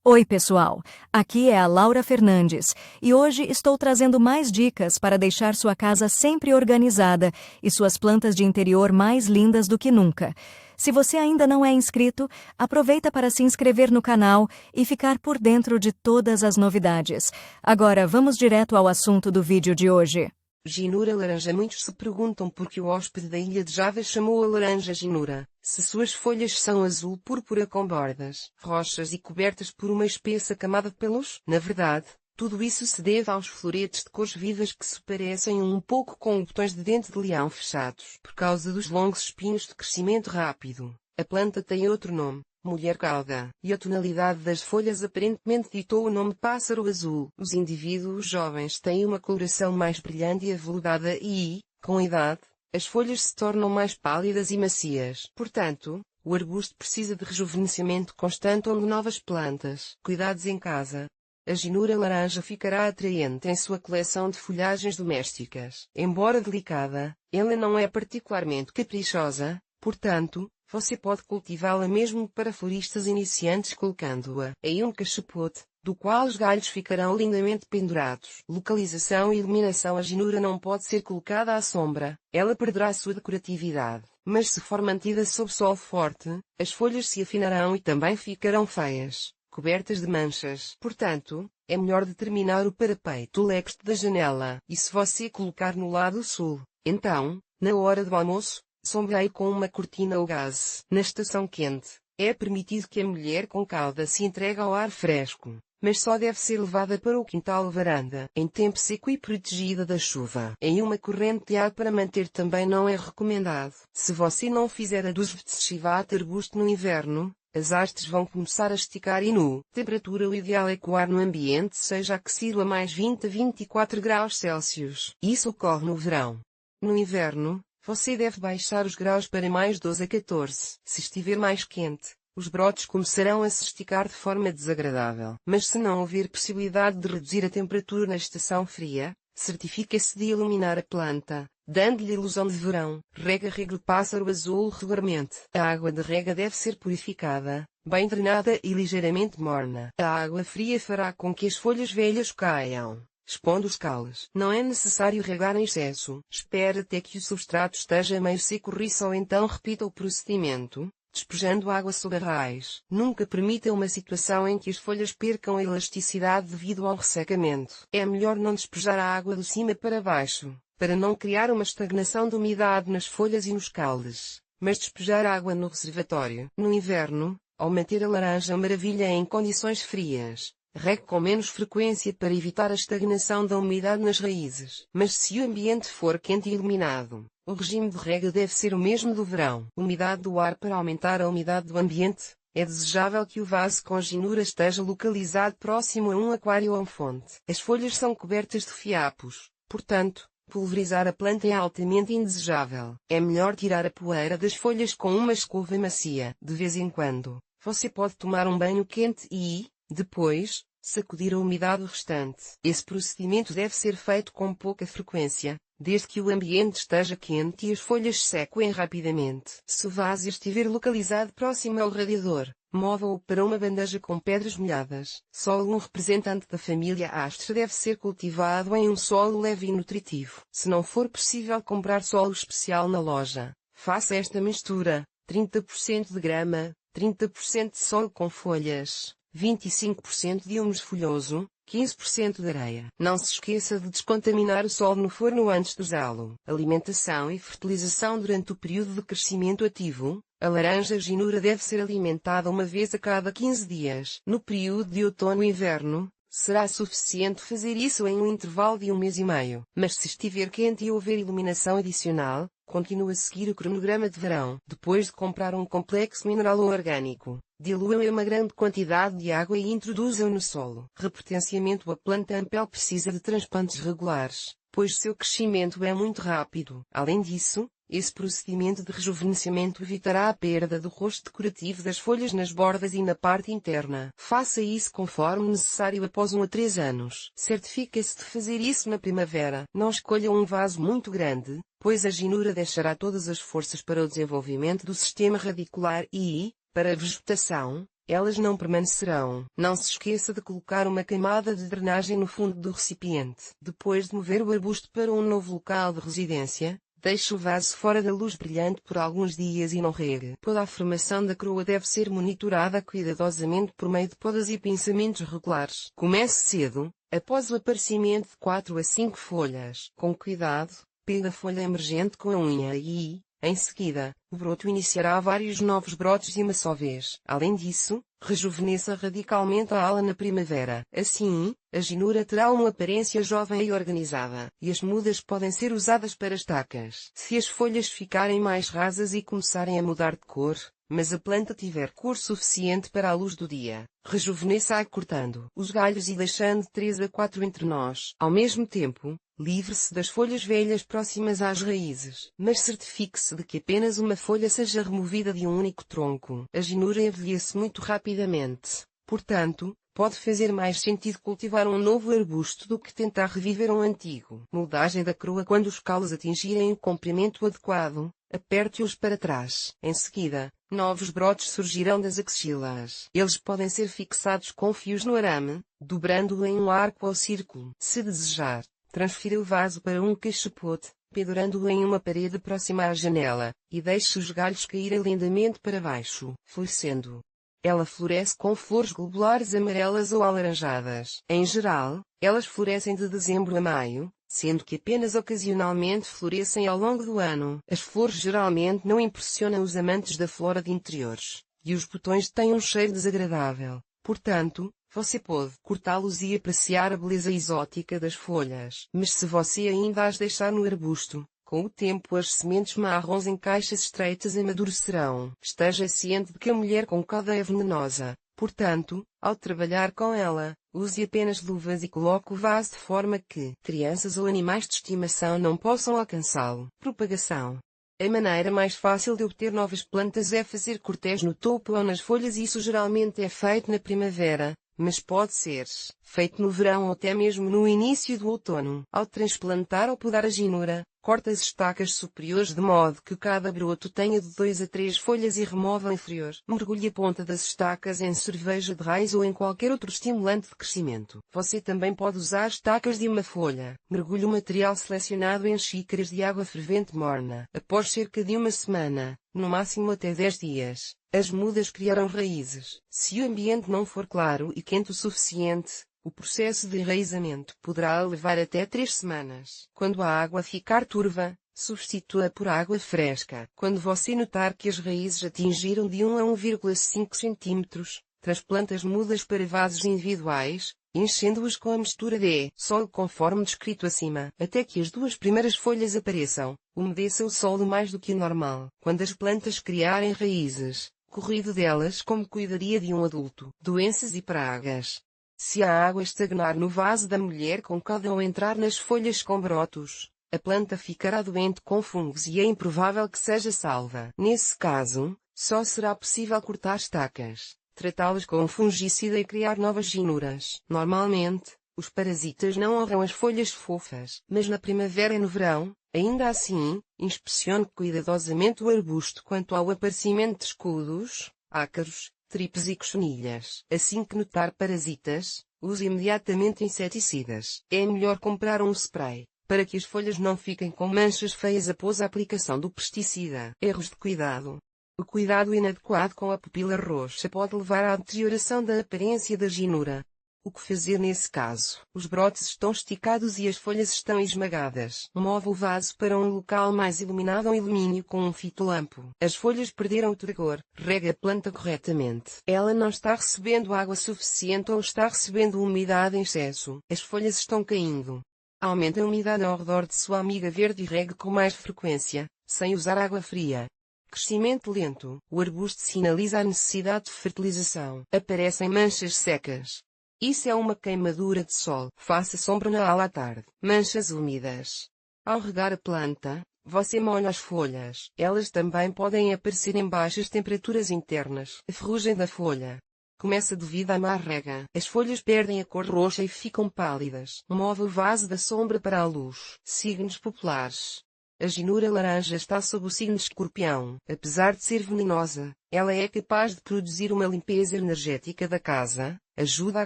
Oi, pessoal! Aqui é a Laura Fernandes e hoje estou trazendo mais dicas para deixar sua casa sempre organizada e suas plantas de interior mais lindas do que nunca. Se você ainda não é inscrito, aproveita para se inscrever no canal e ficar por dentro de todas as novidades. Agora, vamos direto ao assunto do vídeo de hoje. Ginura laranja. Muitos se perguntam por que o hóspede da ilha de Java chamou a laranja ginura, se suas folhas são azul púrpura com bordas roxas e cobertas por uma espessa camada de pelos. Na verdade, tudo isso se deve aos floretes de cores vivas que se parecem um pouco com botões de dente de leão fechados. Por causa dos longos espinhos de crescimento rápido, a planta tem outro nome, mulher cauda, e a tonalidade das folhas aparentemente ditou o nome pássaro azul. Os indivíduos jovens têm uma coloração mais brilhante e aveludada e, com a idade, as folhas se tornam mais pálidas e macias. Portanto, o arbusto precisa de rejuvenescimento constante onde novas plantas. Cuidados em casa. A ginura laranja ficará atraente em sua coleção de folhagens domésticas. Embora delicada, ela não é particularmente caprichosa, portanto, você pode cultivá-la mesmo para floristas iniciantes colocando-a em um cachopote, do qual os galhos ficarão lindamente pendurados. Localização e iluminação. A ginura não pode ser colocada à sombra, ela perderá sua decoratividade. Mas se for mantida sob sol forte, as folhas se afinarão e também ficarão feias, cobertas de manchas. Portanto, é melhor determinar o parapeito leste da janela. E se você colocar no lado sul, então, na hora do almoço, sombreie com uma cortina ou gaze. Na estação quente, é permitido que a mulher com cauda se entregue ao ar fresco, mas só deve ser levada para o quintal ou varanda. Em tempo seco e protegida da chuva, em uma corrente de ar para manter também não é recomendado. Se você não fizer a dos chivat arbusto no inverno, as hastes vão começar a esticar e no temperatura o ideal é que o ar no ambiente seja aquecido a mais 20 a 24 graus Celsius. Isso ocorre no verão. No inverno, você deve baixar os graus para mais 12 a 14. Se estiver mais quente, os brotos começarão a se esticar de forma desagradável. Mas se não houver possibilidade de reduzir a temperatura na estação fria, certifique-se de iluminar a planta, dando-lhe ilusão de verão. Rega o pássaro azul regularmente. A água de rega deve ser purificada, bem drenada e ligeiramente morna. A água fria fará com que as folhas velhas caiam, expondo os caules. Não é necessário regar em excesso. Espere até que o substrato esteja meio seco ou então repita o procedimento, despejando água sobre a raiz. Nunca permita uma situação em que as folhas percam a elasticidade devido ao ressecamento. É melhor não despejar a água de cima para baixo, para não criar uma estagnação de umidade nas folhas e nos caules, mas despejar água no reservatório. No inverno, ao manter a laranja maravilha em condições frias, regue com menos frequência para evitar a estagnação da umidade nas raízes. Mas se o ambiente for quente e iluminado, o regime de rega deve ser o mesmo do verão. Umidade do ar. Para aumentar a umidade do ambiente, é desejável que o vaso com ginura esteja localizado próximo a um aquário ou fonte. As folhas são cobertas de fiapos, portanto, pulverizar a planta é altamente indesejável. É melhor tirar a poeira das folhas com uma escova macia. De vez em quando, você pode tomar um banho quente e, depois, sacudir a umidade restante. Esse procedimento deve ser feito com pouca frequência, desde que o ambiente esteja quente e as folhas sequem rapidamente. Se o vaso estiver localizado próximo ao radiador, mova-o para uma bandeja com pedras molhadas. Solo. Um representante da família Astra deve ser cultivado em um solo leve e nutritivo. Se não for possível comprar solo especial na loja, faça esta mistura: 30% de grama, 30% de solo com folhas, 25% de humus folhoso, 15% de areia. Não se esqueça de descontaminar o solo no forno antes de usá-lo. Alimentação e fertilização. Durante o período de crescimento ativo, a laranja ginura deve ser alimentada uma vez a cada 15 dias. No período de outono e inverno, será suficiente fazer isso em um intervalo de um mês e meio. Mas se estiver quente e houver iluminação adicional, continue a seguir o cronograma de verão. Depois de comprar um complexo mineral ou orgânico, dilua-o em uma grande quantidade de água e introduza-o no solo. Repotenciamento. A planta ampel precisa de transplantes regulares, pois seu crescimento é muito rápido. Além disso, esse procedimento de rejuvenescimento evitará a perda do rosto decorativo das folhas nas bordas e na parte interna. Faça isso conforme necessário após 1 a 3 anos. Certifique-se de fazer isso na primavera. Não escolha um vaso muito grande, pois a ginura deixará todas as forças para o desenvolvimento do sistema radicular e, para a vegetação, elas não permanecerão. Não se esqueça de colocar uma camada de drenagem no fundo do recipiente. Depois de mover o arbusto para um novo local de residência, deixe o vaso fora da luz brilhante por alguns dias e não regue. Toda a formação da coroa deve ser monitorada cuidadosamente por meio de podas e pinçamentos regulares. Comece cedo, após o aparecimento de 4 a 5 folhas. Com cuidado, pegue a folha emergente com a unha e, em seguida, o broto iniciará vários novos brotos de uma só vez. Além disso, rejuvenesça radicalmente a ala na primavera. Assim, a ginura terá uma aparência jovem e organizada, e as mudas podem ser usadas para estacas. Se as folhas ficarem mais rasas e começarem a mudar de cor, mas a planta tiver cor suficiente para a luz do dia, rejuvenesça-a cortando os galhos e deixando 3 a 4 entre nós. Ao mesmo tempo, livre-se das folhas velhas próximas às raízes, mas certifique-se de que apenas uma folha seja removida de um único tronco. A ginura envelhece muito rapidamente, portanto, pode fazer mais sentido cultivar um novo arbusto do que tentar reviver um antigo. Moldagem da coroa. Quando os caules atingirem o comprimento adequado, aperte-os para trás. Em seguida, novos brotos surgirão das axilas. Eles podem ser fixados com fios no arame, dobrando-o em um arco ou círculo. Se desejar, transfira o vaso para um caixote, pendurando-o em uma parede próxima à janela, e deixe os galhos caírem lentamente para baixo, florescendo. Ela floresce com flores globulares amarelas ou alaranjadas. Em geral, elas florescem de dezembro a maio, sendo que apenas ocasionalmente florescem ao longo do ano. As flores geralmente não impressionam os amantes da flora de interiores, e os botões têm um cheiro desagradável. Portanto, você pode cortá-los e apreciar a beleza exótica das folhas. Mas se você ainda as deixar no arbusto, com o tempo as sementes marrons em caixas estreitas amadurecerão. Esteja ciente de que a mulher com cauda é venenosa, portanto, ao trabalhar com ela, use apenas luvas e coloque o vaso de forma que crianças ou animais de estimação não possam alcançá-lo. Propagação. A maneira mais fácil de obter novas plantas é fazer cortés no topo ou nas folhas. Isso geralmente é feito na primavera, mas pode ser feito no verão ou até mesmo no início do outono. Ao transplantar ou podar a ginura, corte as estacas superiores de modo que cada broto tenha de 2 a 3 folhas e remove a inferior. Mergulhe a ponta das estacas em cerveja de raiz ou em qualquer outro estimulante de crescimento. Você também pode usar estacas de uma folha. Mergulhe o material selecionado em xícaras de água fervente morna. Após cerca de uma semana, no máximo até 10 dias, as mudas criarão raízes. Se o ambiente não for claro e quente o suficiente, o processo de enraizamento poderá levar até 3 semanas. Quando a água ficar turva, substitua por água fresca. Quando você notar que as raízes atingiram de 1 a 1,5 cm, transplante as mudas para vasos individuais, enchendo-os com a mistura de solo conforme descrito acima, até que as 2 primeiras folhas apareçam. Umedeça o solo mais do que o normal. Quando as plantas criarem raízes, corrido delas como cuidaria de um adulto. Doenças e pragas. Se a água estagnar no vaso da mulher com cauda ou entrar nas folhas com brotos, a planta ficará doente com fungos e é improvável que seja salva. Nesse caso, só será possível cortar estacas, tratá-las com um fungicida e criar novas ginuras. Normalmente, os parasitas não honram as folhas fofas, mas na primavera e no verão, ainda assim, inspecione cuidadosamente o arbusto quanto ao aparecimento de escudos, ácaros, tripes e cochonilhas. Assim que notar parasitas, use imediatamente inseticidas. É melhor comprar um spray, para que as folhas não fiquem com manchas feias após a aplicação do pesticida. Erros de cuidado. O cuidado inadequado com a pupila roxa pode levar à deterioração da aparência da ginura. O que fazer nesse caso? Os brotes estão esticados e as folhas estão esmagadas. Mova o vaso para um local mais iluminado ou ilumine-o com um fitolampo. As folhas perderam o turgor. Rega a planta corretamente. Ela não está recebendo água suficiente ou está recebendo umidade em excesso. As folhas estão caindo. Aumente a umidade ao redor de sua amiga verde e regue com mais frequência, sem usar água fria. Crescimento lento. O arbusto sinaliza a necessidade de fertilização. Aparecem manchas secas. Isso é uma queimadura de sol. Faça sombra na ala à tarde. Manchas úmidas. Ao regar a planta, você molha as folhas. Elas também podem aparecer em baixas temperaturas internas. A ferrugem da folha começa devido à má rega. As folhas perdem a cor roxa e ficam pálidas. Mova o vaso da sombra para a luz. Signos populares. A ginura laranja está sob o signo de Escorpião. Apesar de ser venenosa, ela é capaz de produzir uma limpeza energética da casa, ajuda a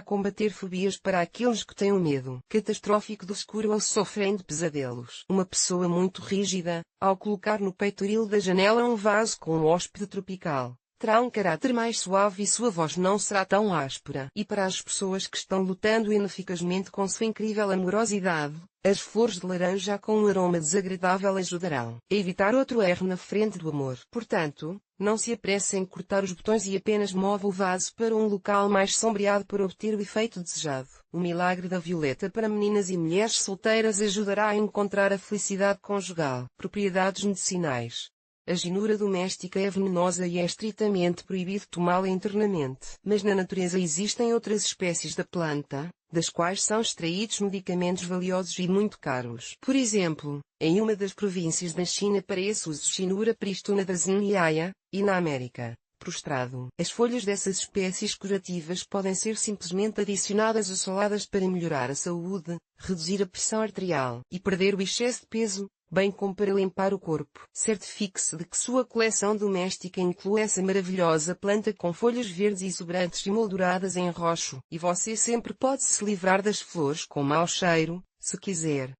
combater fobias para aqueles que têm o medo catastrófico do escuro ou sofrem de pesadelos. Uma pessoa muito rígida, ao colocar no peitoril da janela um vaso com um hóspede tropical, terá um caráter mais suave e sua voz não será tão áspera. E para as pessoas que estão lutando ineficazmente com sua incrível amorosidade, as flores de laranja com um aroma desagradável ajudarão a evitar outro erro na frente do amor. Portanto, não se apresse em cortar os botões e apenas mova o vaso para um local mais sombreado para obter o efeito desejado. O milagre da violeta para meninas e mulheres solteiras ajudará a encontrar a felicidade conjugal. Propriedades medicinais. A ginura doméstica é venenosa e é estritamente proibido tomá-la internamente. Mas na natureza existem outras espécies da planta, das quais são extraídos medicamentos valiosos e muito caros. Por exemplo, em uma das províncias da China para esse uso ginura prístona da Zinniaia, e na América, prostrado. As folhas dessas espécies curativas podem ser simplesmente adicionadas a saladas para melhorar a saúde, reduzir a pressão arterial e perder o excesso de peso, bem como para limpar o corpo. Certifique-se de que sua coleção doméstica inclui essa maravilhosa planta com folhas verdes exuberantes e molduradas em roxo. E você sempre pode se livrar das flores com mau cheiro, se quiser.